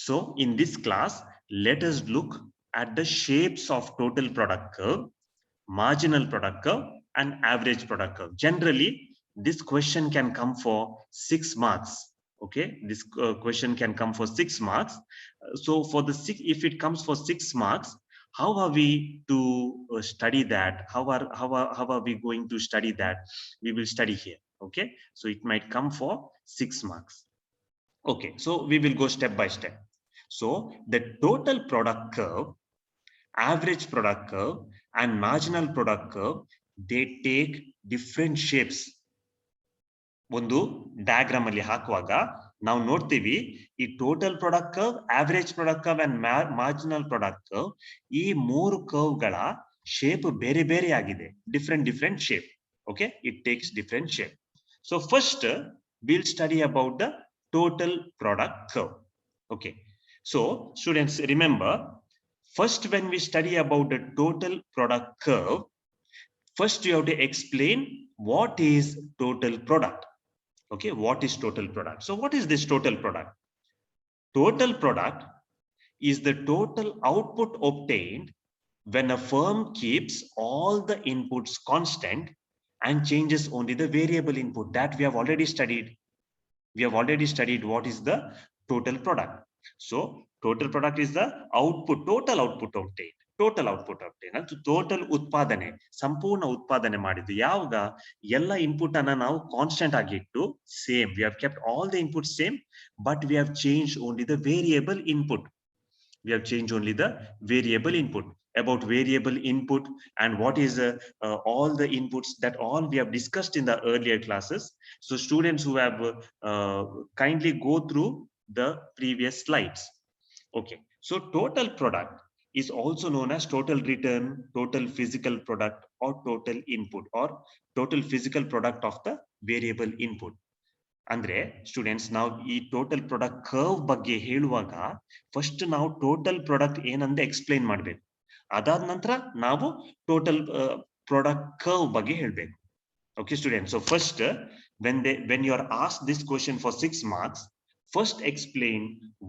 So in this class, let us look at the shapes of total product curve, marginal product curve, and average product curve. Generally, this question can come for 6 marks. Okay, this question can come for 6 marks. So for the if it comes for 6 marks, how are we to study that? How are we going to study that? We will study here. Okay, so it might come for 6 marks. Okay, so we will go step by step. So the total product curve, average product curve, and marginal product curve, they take different shapes. ಒಂದು diagram ಅಲ್ಲಿ ಹಾಕುವಾಗ ನಾವು ನೋಡ್ತೀವಿ ಈ total product curve, average product curve and marginal product curve, ಈ ಮೂರು curve ಗಳ shape ಬೇರೆ ಬೇರೆ ಆಗಿದೆ. Different shape. Okay, it takes different shape. So first will study about the total product curve. Okay, so students, remember, first when we study about the total product curve, first you have to explain what is total product. Okay, what is total product? So what is this total product? Total product is the total output obtained when a firm keeps all the inputs constant and changes only the variable input. That we have already studied. We have already studied what is the total product. So total product is the output, total output obtained. ಅದು total ಉತ್ಪಾದನೆ, ಸಂಪೂರ್ಣ ಉತ್ಪಾದನೆ ಮಾಡಿದ್ದು ಯಾವಾಗ ಎಲ್ಲ input ಅನ್ನ ನಾವು constant ಆಗಿ ಇಟ್ಟು, same, we have kept all the input same, but we have change only the variable input. We have changed only the variable input. About variable input and what is all the inputs, that all we have discussed in the earlier classes. So students who have kindly go through the previous slides. Okay, so total product is also known as total return, total physical product, or total input, or total physical product of the variable input. ಅಂದ್ರೆ students, ನಾವು ಈ total product curve ಬಗ್ಗೆ ಹೇಳುವಾಗ first ನಾವು total product ಏನಂತ explain ಮಾಡಬೇಕು. ಅದಾದ ನಂತರ ನಾವು ಟೋಟಲ್ ಪ್ರಾಡಕ್ಟ್ ಕರ್ವ್ ಬಗ್ಗೆ ಹೇಳಬೇಕು. Okay students, so first when you are asked this question for 6 marks, first explain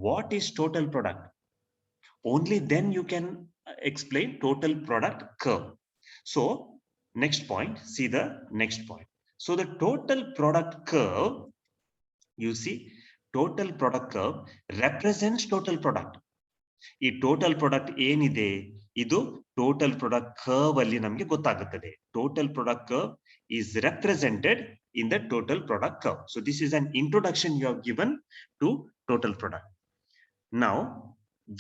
what is total product. Only then you can explain total product curve. So next point, see the next point. So the total product curve, you see, total product curve represents total product. ಈ total product ಏನಿದೆ ಇದು total product curve ಅಲ್ಲಿ ನಮಗೆ ಗೊತ್ತಾಗುತ್ತದೆ. Total product curve is represented in the total product curve. So this is an introduction you have given to total product. Now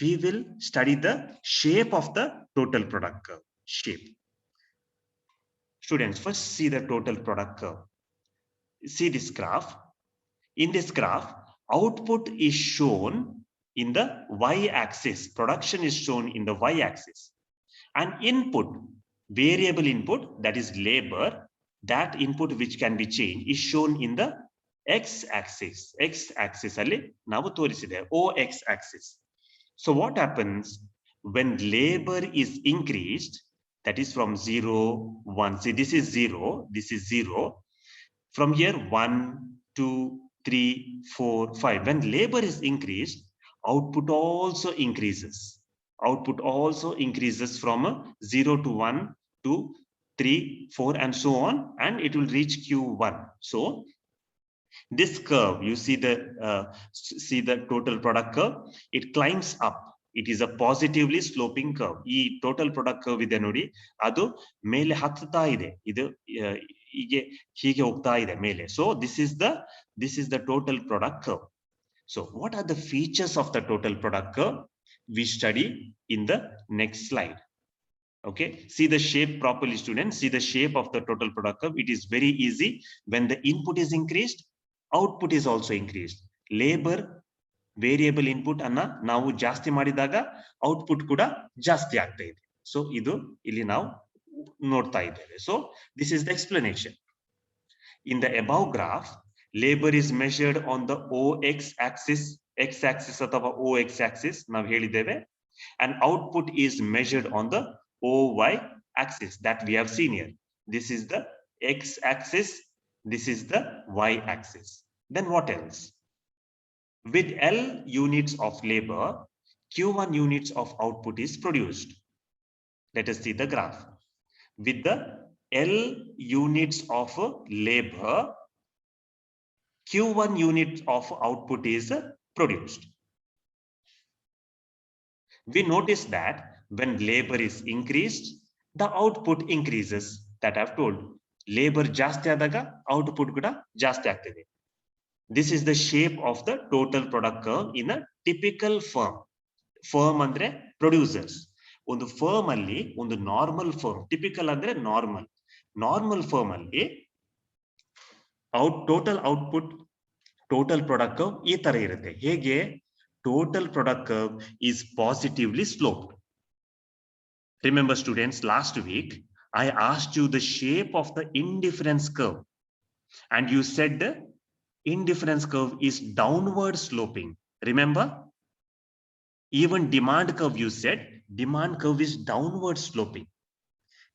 we will study the shape of the total product curve. Shape. Students, first see the total product curve. See this graph. In this graph, output is shown in the y-axis. Production is shown in the y-axis. And input, variable input, that is labor, that input which can be changed, is shown in the x-axis. X-axis alli navu toriside, o-x-axis. So what happens when labor is increased, that is from 0, 1. See, this is 0, this is 0. From here, 1, 2, 3, 4, 5. When labor is increased, output also increases. Output also increases from 0 to 1 to 3, 4, and so on, and it will reach Q1. So this curve, you see the total product curve, it climbs up. It is a positively sloping curve. ಈ total product curve ಇದೆ ನೋಡಿ, ಅದು ಮೇಲೆ ಹತ್ತುತ್ತಾ ಇದೆ, ಇದು ಹೀಗೆ ಹೋಗ್ತಾ ಇದೆ ಮೇಲೆ. So this is the total product curve. So what are the features of the total product curve? We study in the next slide. Okay, see the shape properly, students. See the shape of the total product curve. It is very easy. When the input is increased, output is also increased. Labor, variable input ಅನ್ನ ನಾವು ಜಾಸ್ತಿ ಮಾಡಿದಾಗ output ಕೂಡ ಜಾಸ್ತಿ ಆಗ್ತಾ ಇದೆ. So ಇದು ಇಲ್ಲಿ ನಾವು ನೋಡ್ತಾ ಇದ್ದೇವೆ. So this is the explanation. In the above graph, labor is measured on the OX axis, X axis ಅಥವಾ OX axis ನಾವು ಹೇಳಿದ್ದೇವೆ, and output is measured on the OY axis that we have seen here. This is the X axis, this is the Y axis. Then what else? With L units of labor, Q1 units of output is produced. Let us see the graph. With the L units of labor, Q1 unit of output is produced. We notice that when labor is increased, the output increases. That I've told. Labor jasti adaga, output kuda jasti agtide. This is the shape of the total product curve in a typical firm. Firm andre producers. On the firm alli, on the normal firm, typical andre normal. Normal firm alli, total output, total product curve ee ತರ ಇರುತ್ತೆ. ಹೇಗೆ total product curve is positively sloped. Remember students, last week I asked you the shape of the indifference curve and you said the indifference curve is downward sloping. Remember? Even demand curve, you said demand curve is downward sloping.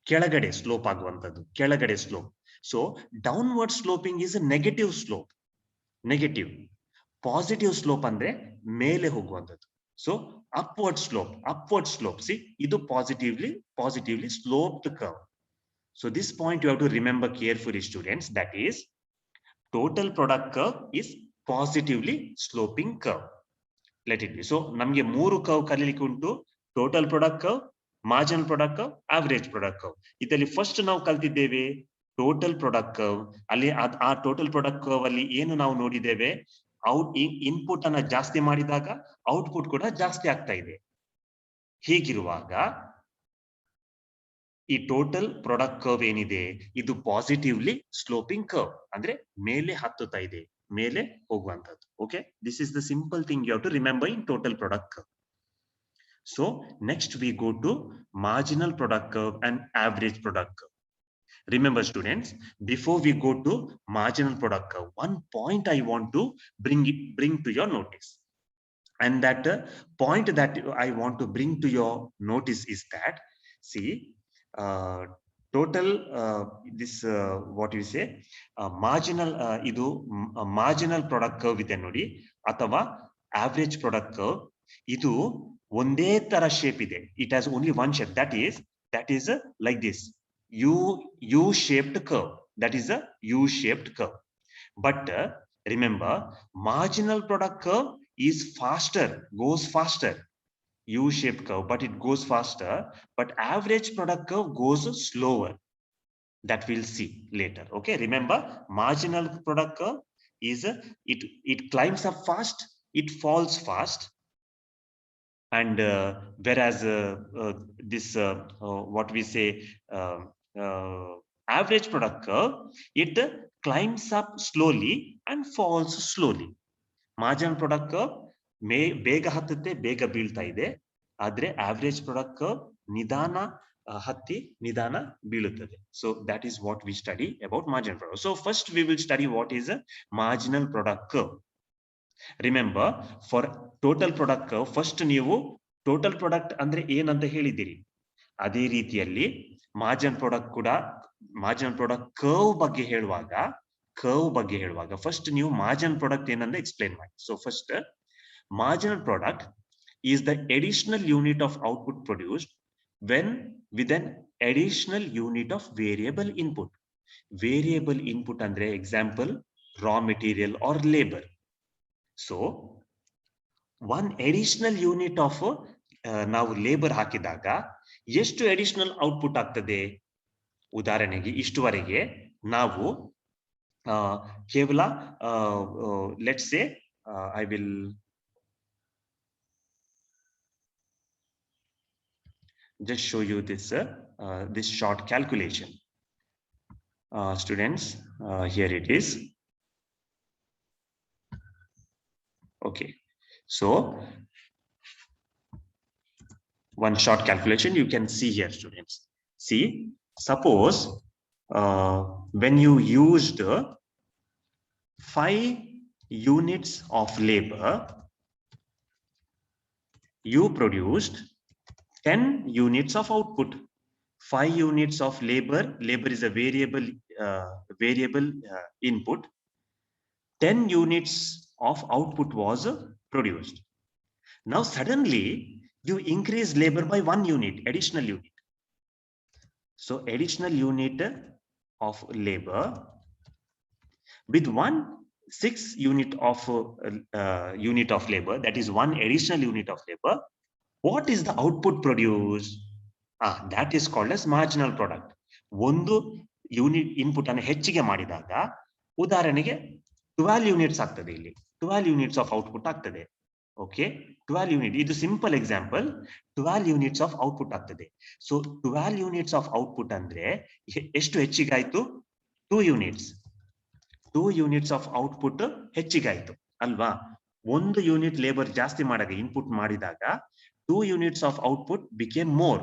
ಕೆಳಗಡೆ slope ಆಗುವಂತದ್ದು, ಕೆಳಗಡೆ slope. So downward sloping is a negative slope. Negative. Positive slope ಅಂದ್ರೆ ಮೇಲೆ ಹೋಗುವಂತದ್ದು. So upward slope. See, idu positively sloped curve. So this point you have to remember carefully, students. That is, total product curve is positively sloping curve. Let it be. So ನಮಗೆ ಮೂರು curve ಕಲಿಲಿಕ್ಕೆ ಉಂಟು. Total product curve, marginal product curve, average product curve. ಇದರಲ್ಲಿ first ನಾವು ಕಲ್ತಿದ್ದೇವೆ total product curve. ಅಲ್ಲಿ ಆ total product curve ಅಲ್ಲಿ ಏನು ನಾವು ನೋಡಿದ್ದೇವೆ, ಇನ್ಪುಟ್ ಅನ್ನ ಜಾಸ್ತಿ ಮಾಡಿದಾಗ ಔಟ್ಪುಟ್ ಕೂಡ ಜಾಸ್ತಿ ಆಗ್ತಾ ಇದೆ. ಹೀಗಿರುವಾಗ ಈ ಟೋಟಲ್ ಪ್ರಾಡಕ್ಟ್ ಕರ್ವ್ ಏನಿದೆ ಇದು ಪಾಸಿಟಿವ್ಲಿ ಸ್ಲೋಪಿಂಗ್ ಕರ್ವ್, ಅಂದ್ರೆ ಮೇಲೆ ಹತ್ತುತ್ತಾ ಇದೆ, ಮೇಲೆ ಹೋಗುವಂತದ್ದು. Okay, this is the simple thing you have to remember in total product curve. So next we go to marginal product curve and average product curve. Remember students, before we go to marginal product curve, one point I want to bring to your notice, and that point that I want to bring to your notice is that, see, total this what you say marginal idu marginal product curve ide nodi, athava average product curve, idu onde tara shape ide. It has only one shape, that is like this U-shaped curve. That is a U-shaped curve. But remember, marginal product curve is faster, goes faster. U-shaped curve, but it goes faster. But average product curve goes slower. That we'll see later. Okay, remember, marginal product curve is it climbs up fast, it falls fast. And whereas this what we say average product curve, it climbs up slowly and falls slowly. Marginal product curve ಬೇಗ ಹತ್ತುತ್ತೆ, ಬೇಗ ಬೀಳ್ತಾ ಇದೆ. ಆದ್ರೆ average product curve ನಿಧಾನ ಹತ್ತಿ ನಿಧಾನ ಬೀಳುತ್ತದೆ. So that is what we study about marginal product. So first we will study what is a marginal product curve. Remember, for total product curve, first ನೀವು total product ಅಂದ್ರೆ ಏನಂತ ಹೇಳಿದ್ದೀರಿ, ಅದೇ ರೀತಿಯಲ್ಲಿ ಮಾರ್ಜಿನಲ್ ಪ್ರಾಡಕ್ಟ್ ಕೂಡ, ಮಾರ್ಜಿನಲ್ ಪ್ರಾಡಕ್ಟ್ ಕರ್ವ್ ಬಗ್ಗೆ ಹೇಳುವಾಗ first ನೀವು ಮಾರ್ಜಿನಲ್ ಪ್ರಾಡಕ್ಟ್ ಏನಂತ ಎಕ್ಸ್ಪ್ಲೇನ್ ಮಾಡಿ. So first, marginal product is the additional unit of output produced when with an additional unit of variable input. Variable input ಅಂದ್ರೆ example raw material or labour. So one additional unit of ನಾವು labour ಹಾಕಿದಾಗ ಎಷ್ಟು additional output ಆಗ್ತದೆ? ಉದಾಹರಣೆಗೆ ಇಷ್ಟುವರೆಗೆ ನಾವು ಕೇವಲ let's say I will just show you this short calculation. Students, here it is. Okay, so one short calculation you can see here, students. See, suppose when you used 5 units of labor, you produced 10 units of output. 5 units of labor is a variable input. 10 units of output was produced. Now suddenly you increase labor by 1 unit, additional unit. So additional unit of labor with 6 unit of labor, that is 1 additional unit of labor. What is the output produced? That is called as marginal product. ಒಂದು unit input ಅನ್ನು ಹೆಚ್ಚಿಗೆ ಮಾಡಿದಾಗ ಉದಾಹರಣೆಗೆ 12 units ಆಗ್ತದೆ, ಇಲ್ಲಿ 12 units of output ಆಗ್ತದೆ. Okay, 12 unit, ಇದು simple example. 12 units of output ಆಗ್ತದೆ. ಸೊ 12 ಯೂನಿಟ್ಸ್ ಆಫ್ ಔಟ್ಪುಟ್ ಅಂದ್ರೆ ಎಷ್ಟು ಹೆಚ್ಚಿಗಾಯ್ತು? 2 ಯೂನಿಟ್ಸ್. 2 ಯೂನಿಟ್ಸ್ ಆಫ್ ಔಟ್ಪುಟ್ ಹೆಚ್ಚಿಗಾಯ್ತು ಅಲ್ವಾ? ಒಂದು ಯೂನಿಟ್ ಲೇಬರ್ ಜಾಸ್ತಿ ಮಾಡಿದಾಗ, ಇನ್ಪುಟ್ ಮಾಡಿದಾಗ 2 units of output became more.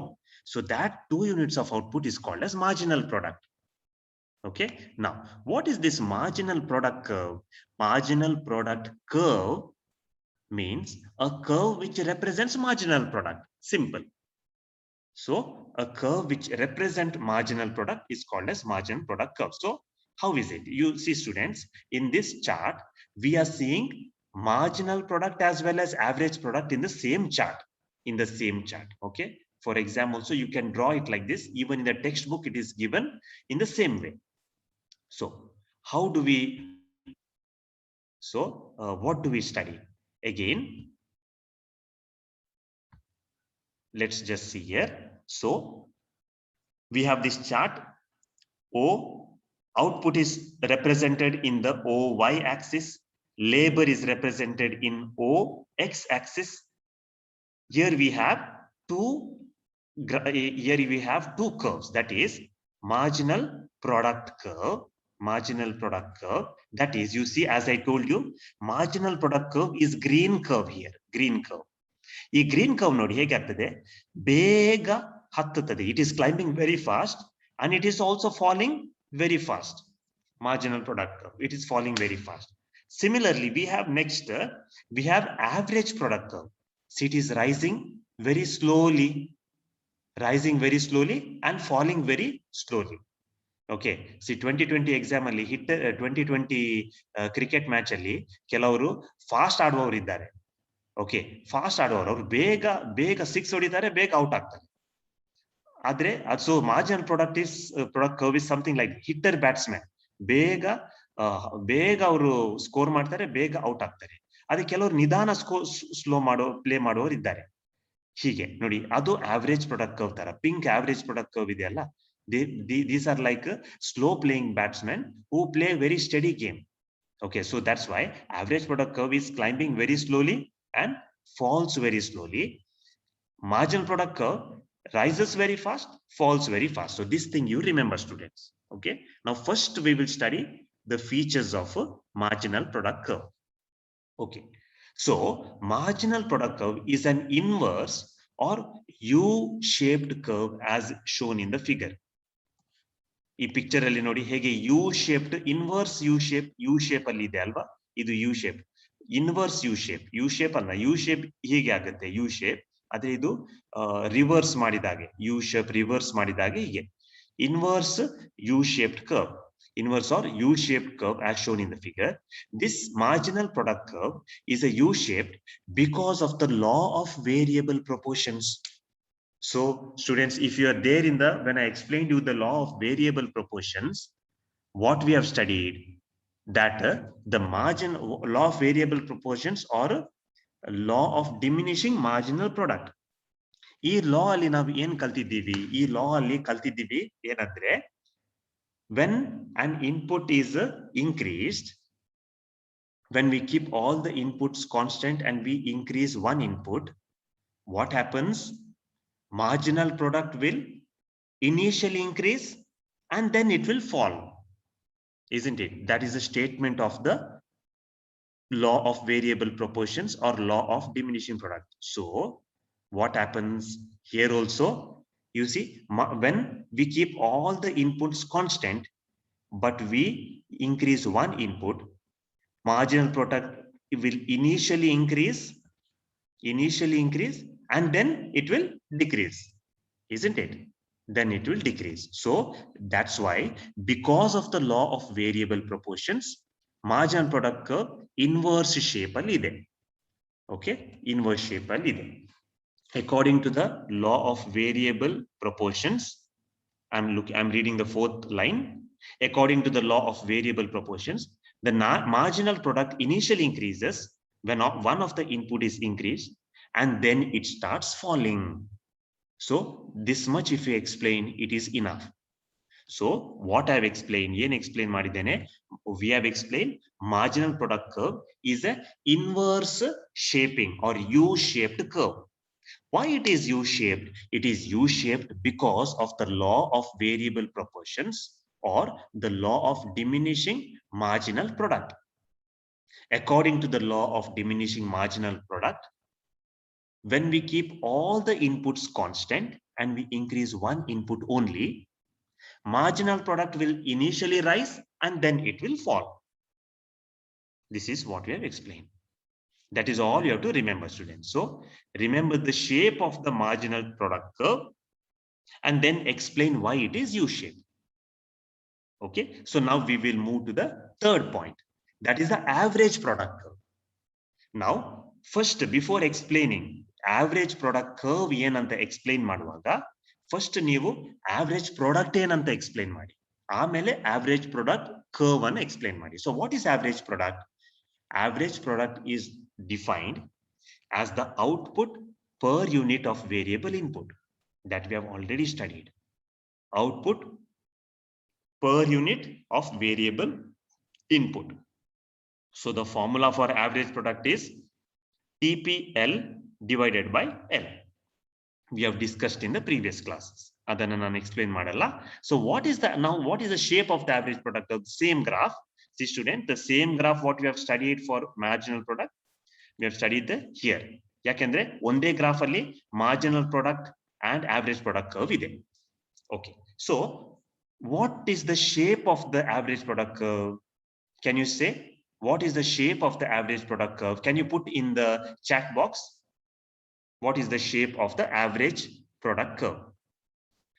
So that 2 units of output is called as marginal product. Okay. Now, what is this marginal product curve? Marginal product curve means a curve which represents marginal product. Simple. So a curve which represents marginal product is called as marginal product curve. So how is it? You see, students, in this chart, we are seeing marginal product as well as average product in the same chart. Okay, for example, also you can draw it like this. Even in the textbook it is given in the same way. So how do we, what do we study? Again, let's just see here. So we have this chart. Output is represented in the OY axis, labor is represented in OX axis. Here we have two curves, that is marginal product curve, that is, you see, as I told you, marginal product curve is green curve here, green curve. ಈ green curve ನೋಡಿ ಹೇಗೆ ಆಗ್ತದೆ, ಬೇಗ ಹತ್ತುತ್ತದೆ. It is climbing very fast and it is also falling very fast. Marginal product curve, it is falling very fast. Similarly, we have next, we have average product curve. So it is rising very slowly and falling very slowly. Okay, see 2020 exam ಅಲ್ಲಿ hit 2020 cricket match ಅಲ್ಲಿ ಕೆಲವರು fast ಆಡುವವರು ಇದ್ದಾರೆ. Okay, fast ಆಡುವವರು, ಅವರು ಬೇಗ 6 ಹೊಡಿತಾರೆ, ಬೇಗ out ಆಗ್ತಾರೆ. ಆದ್ರೆ so marginal product curve is something like hitter batsman, ಬೇಗ ಅವರು ಸ್ಕೋರ್ ಮಾಡ್ತಾರೆ, ಬೇಗ ಔಟ್ ಆಗ್ತಾರೆ. ಅದೇ ಕೆಲವರು ನಿಧಾನ ಪ್ಲೇ ಮಾಡೋರು ಇದ್ದಾರೆ. ಹೀಗೆ ನೋಡಿ, ಅದು ಆವರೇಜ್ ಪ್ರಾಡಕ್ಟ್ ಕರ್ವ್ ತರ. ಪಿಂಕ್ ಆವರೇಜ್ ಪ್ರಾಡಕ್ಟ್ ಕರ್ವ್ ಇದೆಯಲ್ಲ, these are like slow playing batsmen who play very steady game. Okay, so that's why average product curve is climbing very slowly and falls very slowly. Marginal product curve rises very fast, falls very fast. So this thing you remember, students. Okay, now first we will study the features of a marginal product curve. Okay, so marginal product curve is an inverse or U-shaped curve as shown in the figure. ಈ picture ಅಲ್ಲಿ ನೋಡಿ ಹೇಗೆ U shaped, inverse U shape ಅಲ್ಲಿ ಇದೆ ಅಲ್ವಾ, ಇದು U shape. Inverse U shape ಅಲ್ಲ, U shape ಹೀಗೆ ಆಗುತ್ತೆ, ಯು ಶೇಪ್. ಆದ್ರೆ ಇದು ರಿವರ್ಸ್ ಮಾಡಿದಾಗೆ, ಯು ಶೇಪ್ ರಿವರ್ಸ್ ಮಾಡಿದಾಗೆ ಹೀಗೆ. Inverse U shaped curve, inverse or U-shaped curve as shown in the figure. This marginal product curve is a U-shaped because of the law of variable proportions. So students, if you are there in the, when I explained you the law of variable proportions, what we have studied, that the law of variable proportions or law of diminishing marginal product. ಈ law ಅಲ್ಲಿ ನಾವು ಏನ್ ಕಲ್ತಿದ್ದೀವಿ? ಈ law ಅಲ್ಲಿ ಕಲ್ತಿದ್ದೀವಿ ಏನಂದ್ರೆ, when an input is increased, when we keep all the inputs constant and we increase one input, what happens? Marginal product will initially increase and then it will fall, isn't it? That is a statement of the law of variable proportions or law of diminishing product. So what happens here also? You see, when we keep all the inputs constant, but we increase one input, marginal product will initially increase, and then it will decrease, isn't it? Then it will decrease. So that's why, because of the law of variable proportions, marginal product curve inverse shape ಅಲ್ಲಿ ಇದೆ. Okay, inverse shape ಅಲ್ಲಿ ಇದೆ. According to the law of variable proportions, I'm reading the fourth line. According to the law of variable proportions, the marginal product initially increases when one of the input is increased and then it starts falling. So this much if you explain, it is enough. So what I have explained, we have explained marginal product curve is a inverse shaping or U-shaped curve. Why it is U-shaped? It is U-shaped because of the law of variable proportions or the law of diminishing marginal product. According to the law of diminishing marginal product, when we keep all the inputs constant and we increase one input only, marginal product will initially rise and then it will fall. This is what we have explained. That is all you have to remember, students. So remember the shape of the marginal product curve and then explain why it is U-shaped. Okay, so now we will move to the third point. That is the average product curve. Now, first, before explaining average product curve ಏನಂತ explain ಮಾಡುವಾಗ first ನೀವು average product ಏನಂತ explain ಮಾಡಿ, ಆಮೇಲೆ average product curve ಅನ್ನು explain ಮಾಡಿ. So what is average product? Average product is defined as the output per unit of variable input that we have already studied. Output per unit of variable input. So the formula for average product is TPL divided by L. We have discussed in the previous classes. Adanna nanu explain madalla. So what is the shape of the average product of the same graph? See student, the same graph what we have studied for marginal product, we have studied here. Yakendre onde graph alli marginal product and average product curve ide. Okay, so what is the shape of the average product curve? Can you say what is the shape of the average product curve? Can you put in the chat box what is the shape of the average product curve?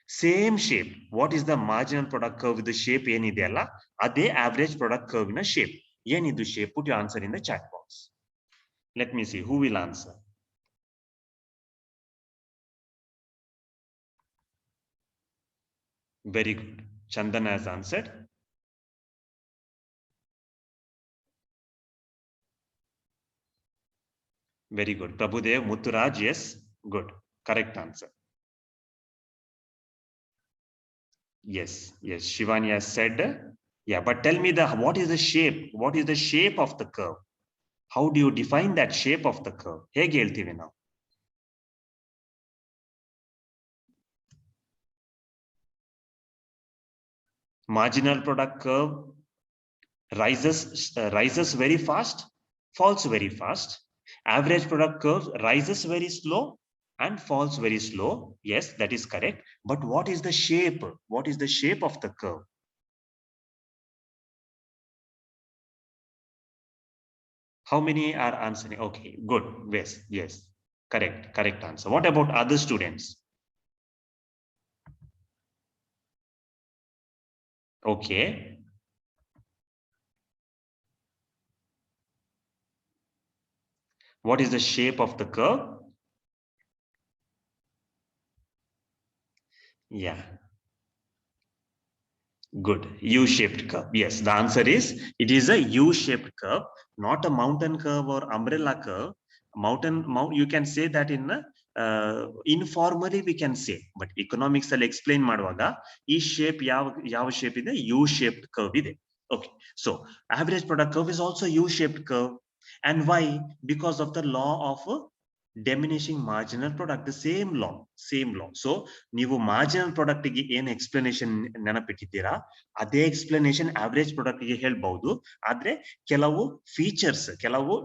Same shape. What is the marginal product curve with the shape yenideyalla ade average product curve ina shape. Yenidu shape? Put your answer in the chat box. Let me see who will answer. Very good. Chandan has answered. Very good. Prabhudev, Mutturaj, yes. Good. Correct answer. Yes, yes. Shivani has said, yeah, but tell me what is the shape? What is the shape of the curve? How do you define that shape of the curve? Hege heltive now. Marginal product curve rises very fast, falls very fast. Average product curve rises very slow and falls very slow. Yes, that is correct. But what is the shape? What is the shape of the curve? How many are answering? Okay, good. Yes, yes. Correct answer. What about other students? Okay. What is the shape of the curve? Yeah. Good. U-shaped curve. Yes, the answer is it is a U-shaped curve, not a mountain curve or umbrella curve. You can say that in informally we can say, but economics ಅಲ್ಲಿ explain ಮಾಡುವಾಗ ಈ shape ಯಾವ shape ಇದೆ? U-shaped curve ಇದೆ. Okay, so average product curve is also U-shaped curve. And why? Because of the law of diminishing marginal product, the same law. So ನೀವು marginal product ಗೆ ಏನು explanation ನೆನಪಿಟ್ಟಿದ್ದೀರಾ ಅದೇ explanation average product ಗೆ ಹೇಳ್ಬಹುದು. ಆದ್ರೆ ಕೆಲವು features, ಕೆಲವು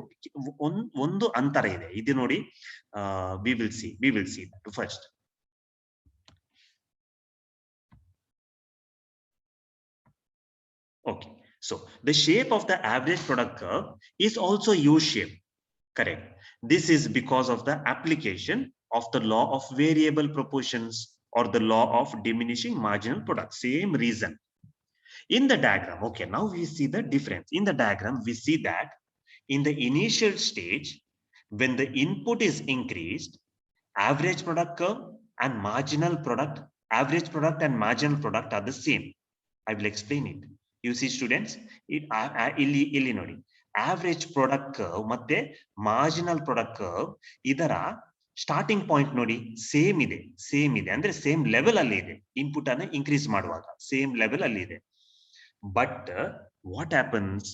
ಒಂದು ಅಂತರ ಇದೆ. ಇದು ನೋಡಿ, we will see that first. Okay, so the shape of the average product curve is also U-shaped. Correct. This is because of the application of the law of variable proportions or the law of diminishing marginal product. Same reason. In the diagram, okay, now we see the difference. In the diagram, we see that in the initial stage, when the input is increased, average product curve and marginal product, average product and marginal product are the same. I will explain it. You see, students, ಇಲ್ಲಿ ನೋಡಿ, average product curve ಮತ್ತೆ marginal product curve ಇದರ starting point ನೋಡಿ same ಇದೆ ಅಂದ್ರೆ same level ಅಲ್ಲಿ ಇದೆ. Input ಅನ್ನು ಇನ್ಕ್ರೀಸ್ ಮಾಡುವಾಗ ಸೇಮ್ ಲೆವೆಲ್ ಅಲ್ಲಿ ಇದೆ. But what happens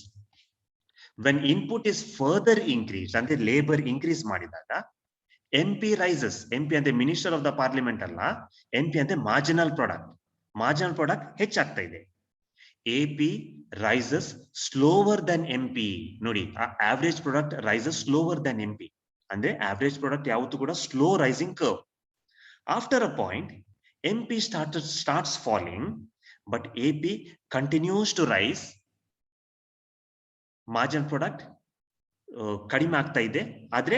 when input is further increased ಅಂದ್ರೆ ಲೇಬರ್ ಇನ್ಕ್ರೀಸ್ ಮಾಡಿದಾಗ MP rises. MP ಅಂದ್ರೆ ಮಿನಿಸ್ಟರ್ ಆಫ್ ದ ಪಾರ್ಲಿಮೆಂಟ್ ಅಲ್ಲ, MP ಅಂದ್ರೆ ಮಾರ್ಜಿನಲ್ ಪ್ರಾಡಕ್ಟ್ ಹೆಚ್ಚಾಗ್ತಾ ಇದೆ. AP rises slower than MP. ನೋಡಿ, average product rises slower than MP. ಅಂದ್ರೆ average product ಯಾವತ್ತೂ ಕೂಡ slow rising curve. After a point, MP starts falling, but AP continues to rise. Marginal product ಕಡಿಮೆ ಆಗ್ತಾ ಇದೆ, ಆದ್ರೆ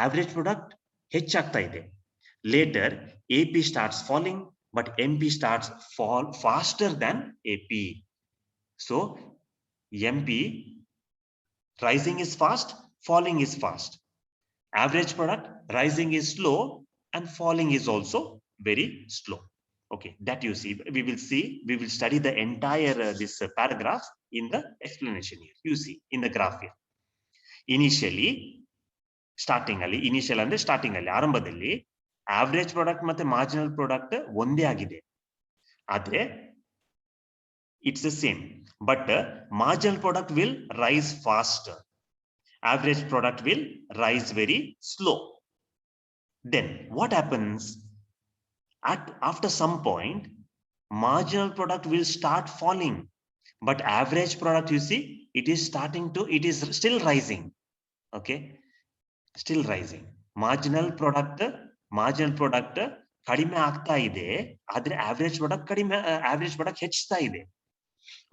average product ಹೆಚ್ಚಾಗ್ತಾ ಇದೆ. Later, AP starts falling, but MP starts fall faster than AP. So, MP rising is fast, falling is fast. Average product rising is slow and falling is also very slow. Okay, that you see. We will study the entire this paragraph in the explanation here. You see in the graph here. Initially, starting ಅಲ್ಲಿ ಆರಂಭದಲ್ಲಿ average product ಮತ್ತೆ marginal product ಒಂದೇ ಆಗಿದೆ, ಆದ್ರೆ it's the same, but marginal product will rise faster, average product will rise very slow. Then what happens? After some point, marginal product will start falling, but average product, you see, it is still rising. Okay, still rising. Marginal product ಕಡಿಮೆ ಆಗ್ತಾ ಇದೆ, ಆದ್ರೆ average product ಹೆಚ್ಚುತ್ತಾ ಇದೆ.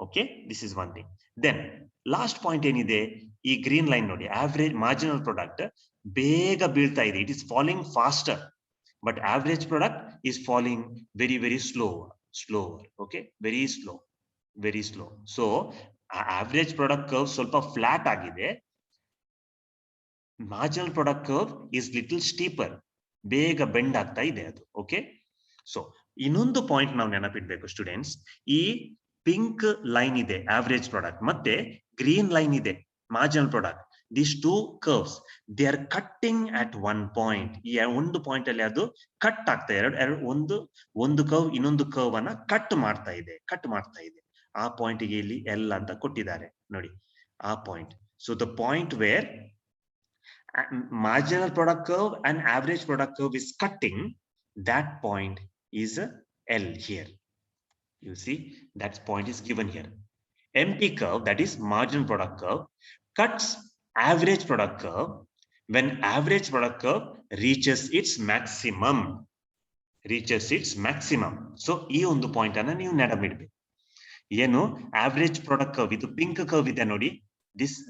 Okay, this is one thing. Then last point ಏನಿದೆ, ಈ green line ನೋಡಿ, average marginal product ಬೇಗ ಬೀಳ್ತಾ ಇದೆ, it is falling faster, but average product is falling very slower. Okay, very slow. So average product curve ಸ್ವಲ್ಪ flat ಆಗಿದೆ, marginal product curve is little steeper, ಬೇಗ bend ಆಗ್ತಾ ಇದೆ ಅದು. ಓಕೆ, ಸೊ ಇನ್ನೊಂದು ಪಾಯಿಂಟ್ ನಾವು ನೆನಪಿಡ್ಬೇಕು ಸ್ಟೂಡೆಂಟ್ಸ್, ಈ ಪಿಂಕ್ ಲೈನ್ ಇದೆ average product ಮತ್ತೆ ಗ್ರೀನ್ ಲೈನ್ ಇದೆ marginal product. These two curves, they are cutting at one point. ಈ ಒಂದು ಪಾಯಿಂಟ್ ಅಲ್ಲಿ ಅದು ಕಟ್ ಆಗ್ತಾ ಇದೆ, ಒಂದು ಕರ್ವ್ ಇನ್ನೊಂದು ಕರ್ವ್ ಅನ್ನ ಕಟ್ ಮಾಡ್ತಾ ಇದೆ. ಆ ಪಾಯಿಂಟ್ ಗೆ ಇಲ್ಲಿ ಎಲ್ ಅಂತ ಕೊಟ್ಟಿದ್ದಾರೆ ನೋಡಿ, ಆ point. So the point where marginal product curve and average product curve is cutting, that point is L here. You see, that point is given here. MP curve, that is marginal product curve, cuts average product curve when average product curve reaches its maximum. So ಈ ಒಂದು point ಅನ್ನ ನೀವು ನೆನಪಿಡಬೇಕು. ಏನು average product curve, ಇದು pink curve ಇದೆ ನೋಡಿ,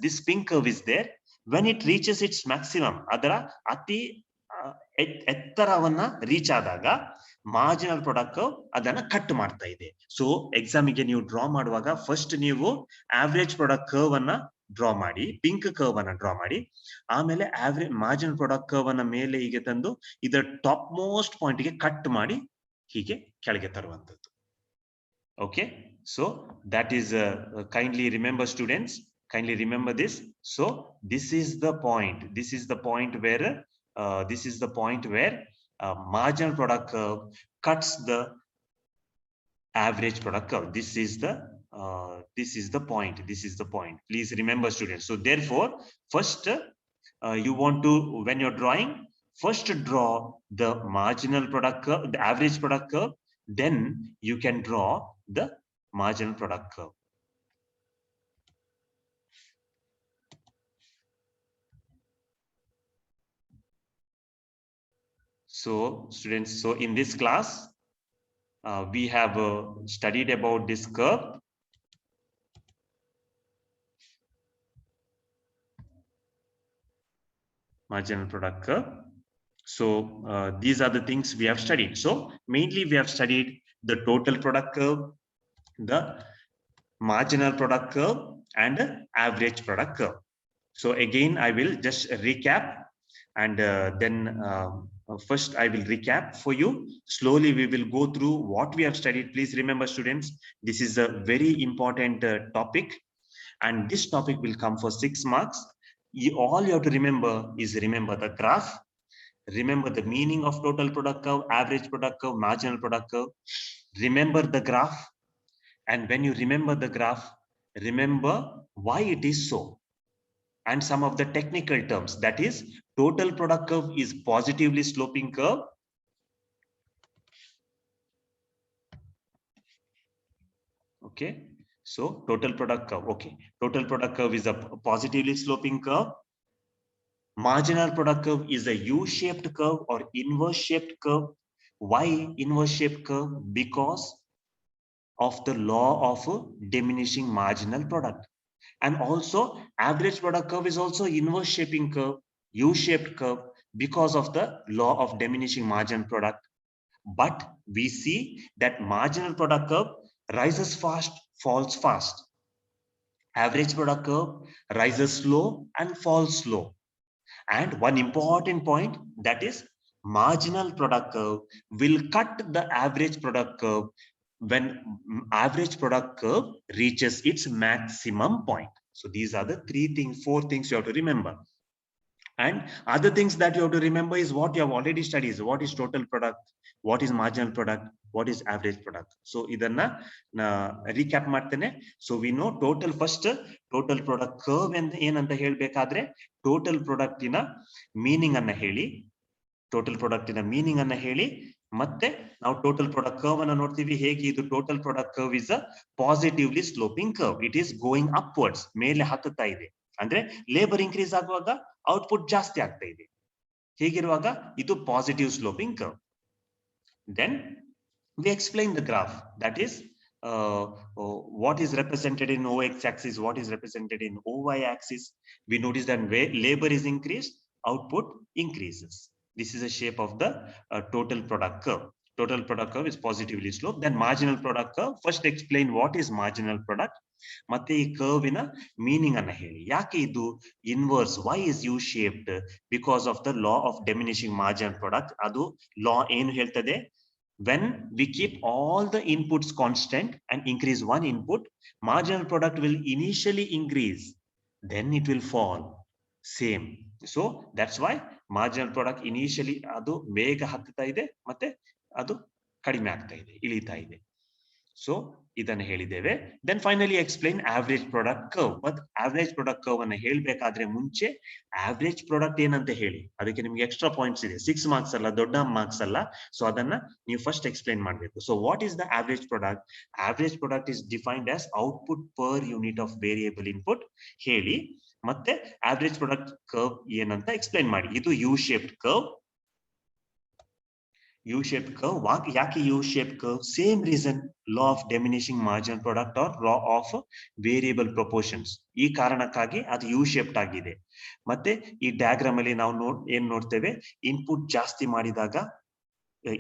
this pink curve is there. When it reaches its maximum, ಅದರ ಅತಿ ಎತ್ತರವನ್ನ ರೀಚ್ ಆದಾಗ ಮಾರ್ಜಿನಲ್ ಪ್ರಾಡಕ್ಟ್ ಅದನ್ನ ಕಟ್ ಮಾಡ್ತಾ ಇದೆ. ಸೊ ಎಕ್ಸಾಮಿಗೆ ನೀವು ಡ್ರಾ ಮಾಡುವಾಗ ಫಸ್ಟ್ ನೀವು ಆವರೇಜ್ ಪ್ರಾಡಕ್ಟ್ ಕರ್ವ್ ಅನ್ನ ಡ್ರಾ ಮಾಡಿ, ಪಿಂಕ್ ಕರ್ವ್ ಅನ್ನ ಡ್ರಾ ಮಾಡಿ, ಆಮೇಲೆ ಮಾರ್ಜಿನಲ್ ಪ್ರಾಡಕ್ಟ್ ಕರ್ವ್ ಅನ್ನ ಮೇಲೆ ಹೀಗೆ ತಂದು ಇದರ ಟಾಪ್ ಮೋಸ್ಟ್ ಪಾಯಿಂಟ್ ಗೆ ಕಟ್ ಮಾಡಿ ಹೀಗೆ ಕೆಳಗೆ ತರುವಂತದ್ದು. Okay, so that is kindly remember students, kindly remember this. So this is the point where marginal product curve cuts the average product curve. This is the point. Please remember students. So therefore, first you want to, when you're drawing, first draw the marginal product curve, the average product curve, then you can draw the marginal product curve. So students, so in this class we have studied about this curve. Marginal product curve. So these are the things we have studied. So mainly we have studied the total product curve, the marginal product curve and average product curve. So again, I will just recap, and then first I will recap for you. Slowly we will go through what we have studied. Please remember, students, this is a very important topic, and this topic will come for 6 marks. All you have to remember is remember the graph, remember the meaning of total product curve, average product curve, marginal product curve. Remember the graph, and when you remember the graph, remember why it is so, and some of the technical terms. That is, total product curve is positively sloping curve. Okay, so total product curve. Okay, total product curve is a positively sloping curve. Marginal product curve is a U-shaped curve or inverse shaped curve. Why inverse shaped curve? Because of the law of diminishing marginal product. And also average product curve is also inverse shaping curve, U-shaped curve, because of the law of diminishing marginal product. But we see that marginal product curve rises fast, falls fast. Average product curve rises slow and falls slow. And one important point, that is, marginal product curve will cut the average product curve when average product curve reaches its maximum point. So these are the four things you have to remember. And other things that you have to remember is what you have already studied. What is total product? What is marginal product? What is average product? So idanna recap martene. So we know total first, total product curve and ಏನಂತ ಹೇಳಬೇಕಾದ್ರೆ total product ina meaning ಅನ್ನ ಹೇಳಿ, total product ina meaning ಅನ್ನ ಹೇಳಿ, ಮತ್ತೆ ನಾವು total product curve ಅನ್ನ ನೋಡ್ತೀವಿ. ಹೇಗೆ ಇದು total product curve is a positively sloping curve. It is going upwards, ಮೇಲೆ ಹತ್ತುತ್ತಾ ಇದೆ. ಅಂದ್ರೆ ಲೇಬರ್ ಇನ್ಕ್ರೀಸ್ ಆಗುವಾಗ ಔಟ್ಪುಟ್ ಜಾಸ್ತಿ ಆಗ್ತಾ ಇದೆ. ಹೀಗಿರುವಾಗ ಇದು positive sloping curve. Then we explain the graph, that is what is represented in OX axis, what is represented in OY axis. We notice that where labor is increased, output increases. This is a shape of the total product curve. Total product curve is positively sloped. Then marginal product curve. First explain what is marginal product. ಮತ್ತೆ ಈ ಕರ್ವಿನ meaning ಅನ್ನ ಹೇಳಿ. ಯಾಕೆ ಇದು inverse, why is U shaped? Because of the law of diminishing marginal product. ಅದು law ಏನು ಹೇಳ್ತದೆ? When we keep all the inputs constant and increase one input, marginal product will initially increase, then it will fall. Same. So that's why marginal product initially ಅದು ಬೇಗ ಹತ್ತುತ್ತಾ ಇದೆ, ಮತ್ತೆ ಅದು ಕಡಿಮೆ ಆಗ್ತಾ ಇದೆ, ಇಳಿತಾ ಇದೆ. ಸೊ ಇದನ್ನು ಹೇಳಿದ್ದೇವೆ. Then finally explain average product curve. But average product curve ಅನ್ನು ಹೇಳಬೇಕಾದ್ರೆ ಮುಂಚೆ ಆವರೇಜ್ ಪ್ರಾಡಕ್ಟ್ ಏನಂತ ಹೇಳಿ. ಅದಕ್ಕೆ ನಿಮ್ಗೆ ಎಕ್ಸ್ಟ್ರಾ ಪಾಯಿಂಟ್ಸ್ ಇದೆ, 6 ಮಾರ್ಕ್ಸ್ ಅಲ್ಲ, ದೊಡ್ಡ ಮಾರ್ಕ್ಸ್ ಅಲ್ಲ. ಸೊ ಅದನ್ನ ನೀವು ಫಸ್ಟ್ ಎಕ್ಸ್ಪ್ಲೈನ್ ಮಾಡಬೇಕು. So what is the average product? Average product is defined as output per unit of variable input ಹೇಳಿ, ಮತ್ತೆ ಆವರೇಜ್ ಪ್ರಾಡಕ್ಟ್ ಕರ್ವ್ ಏನಂತ ಎಕ್ಸ್ಪ್ಲೈನ್ ಮಾಡಿ. ಇದು you shaped curve. U-shaped curve. ಯಾಕೆ U-shaped curve? Same reason, law of diminishing marginal product or law of variable proportions. ಈ ಕಾರಣಕ್ಕಾಗಿ ಅದು U-shaped ಆಗಿದೆ. ಮತ್ತೆ ಈ ಡಯಾಗ್ರಾಮ್ ಅಲ್ಲಿ ನಾವು ಏನ್ ನೋಡ್ತೇವೆ? ಇನ್ಪುಟ್ ಜಾಸ್ತಿ ಮಾಡಿದಾಗ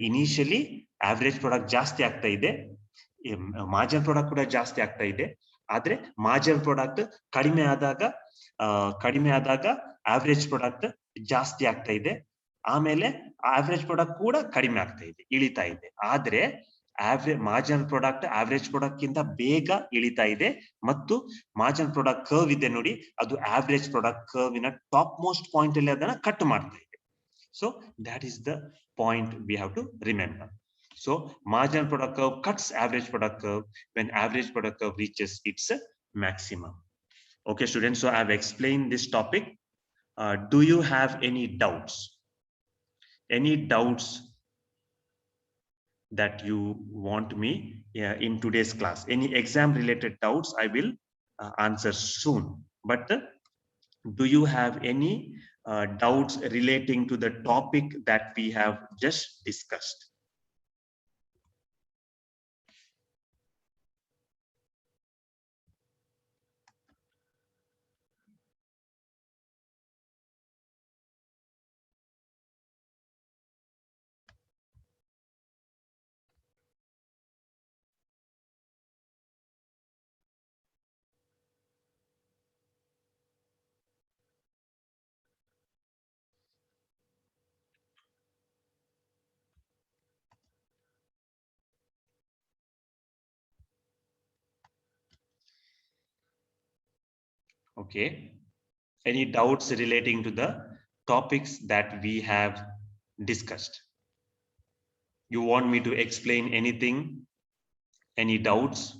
ಇನಿಷಿಯಲಿ ಆವರೇಜ್ ಪ್ರಾಡಕ್ಟ್ ಜಾಸ್ತಿ ಆಗ್ತಾ ಇದೆ, ಮಾರ್ಜಿನಲ್ ಪ್ರಾಡಕ್ಟ್ ಕೂಡ ಜಾಸ್ತಿ ಆಗ್ತಾ ಇದೆ. ಆದ್ರೆ ಮಾರ್ಜಿನಲ್ ಪ್ರಾಡಕ್ಟ್ ಕಡಿಮೆ ಆದಾಗ ಆವರೇಜ್ ಪ್ರಾಡಕ್ಟ್ ಜಾಸ್ತಿ ಆಗ್ತಾ ಇದೆ. ಆಮೇಲೆ ಆವರೇಜ್ ಪ್ರಾಡಕ್ಟ್ ಕೂಡ ಕಡಿಮೆ ಆಗ್ತಾ ಇದೆ, ಇಳಿತಾ ಇದೆ. ಆದ್ರೆ ಮಾರ್ಜಿನಲ್ ಪ್ರಾಡಕ್ಟ್ ಆವರೇಜ್ ಪ್ರಾಡಕ್ಟ್ ಗಿಂತ ಬೇಗ ಇಳಿತಾ ಇದೆ. ಮತ್ತು ಮಾರ್ಜಿನಲ್ ಪ್ರಾಡಕ್ಟ್ ಕರ್ವ್ ಇದೆ ನೋಡಿ, ಅದು average product curve top most point ಅಲ್ಲಿ ಅದನ್ನ ಕಟ್ ಮಾಡ್ತಾ ಇದೆ. So that is the point we have to remember. So marginal product curve cuts average product curve when average product curve reaches its maximum. Okay students, so I have explained this topic. Do you have any doubts? Any doubts that you want me in today's class? Any exam related doubts I will answer soon. But do you have any doubts relating to the topic that we have just discussed? Okay. Any doubts relating to the topics that we have discussed? You want me to explain anything? Any doubts?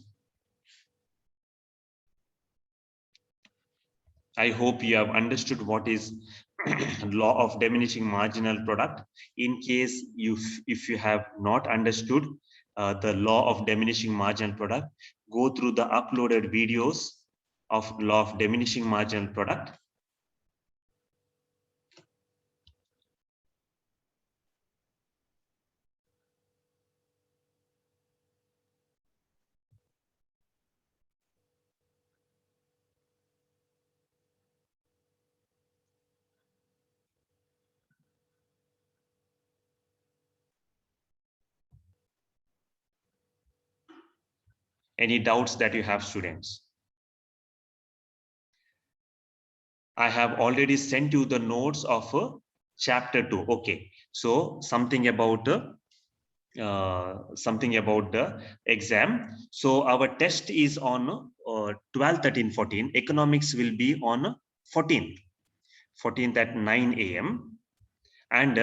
I hope you have understood what is law of diminishing marginal product. In case if you have not understood the law of diminishing marginal product, go through the uploaded videos of law of diminishing marginal product. Any doubts that you have, students? I have already sent you the notes of chapter 2. Okay, so something about the exam. So our test is on 12, 13, 14. Economics will be on 14th at 9 a.m. And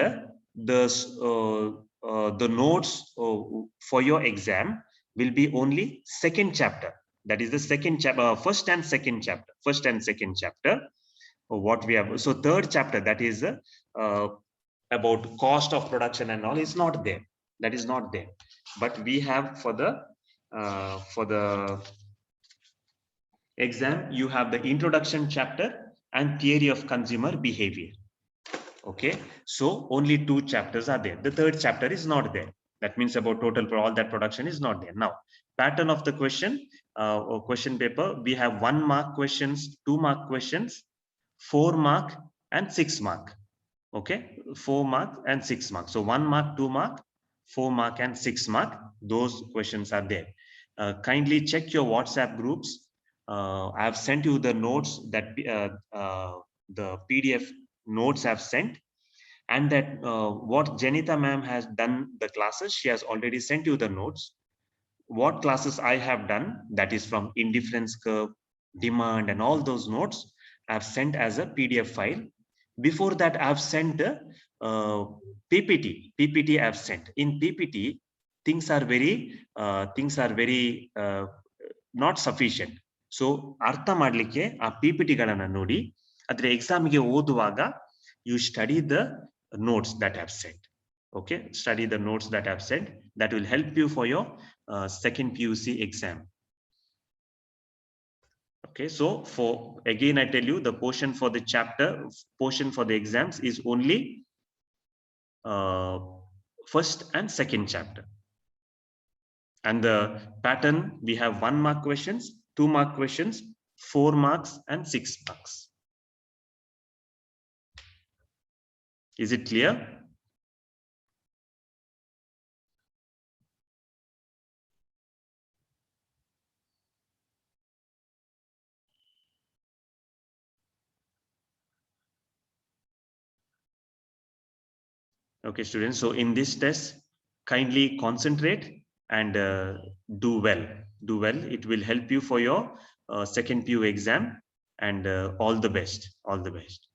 the notes for your exam will be only second chapter. That is the second chapter, first and second chapter. What we have. So third chapter, that is about cost of production and all, is not there. That is not there. But we have for the exam, you have the introduction chapter and theory of consumer behavior. Okay, so only 2 chapters are there. The third chapter is not there. That means about total all that production is not there. Now, pattern of the question or question paper, we have 1 mark questions, 2 mark questions, 4 mark and 6 mark. Okay, 4 mark and 6 mark. So 1 mark, 2 mark, 4 mark and 6 mark. Those questions are there. Kindly check your WhatsApp groups. I have sent you the notes that the PDF notes I've sent, and that what Janita ma'am has done the classes, she has already sent you the notes. What classes I have done, that is from indifference curve, demand and all those notes, I've sent as a PDF file. Before that, I've sent the PPT I've sent. In PPT, things are very not sufficient. So ಅರ್ಥ ಮಾಡ್ಲಿಕ್ಕೆ ಆ PPT ಗಳನ್ನ ನೋಡಿ ಅದರ ಎಕ್ಸಾಮ್ಗೆ ಓದುವಾಗ you study the notes that I've sent. Okay, study the notes that I've sent. That will help you for your second PUC exam. Okay, so for again I tell you, the portion for the exams is only first and second chapter. And the pattern, we have 1 mark questions, 2 mark questions, 4 marks and 6 marks. Is it clear? Okay, students. So in this test, kindly concentrate and do well. Do well. It will help you for your second PU exam. And all the best. All the best.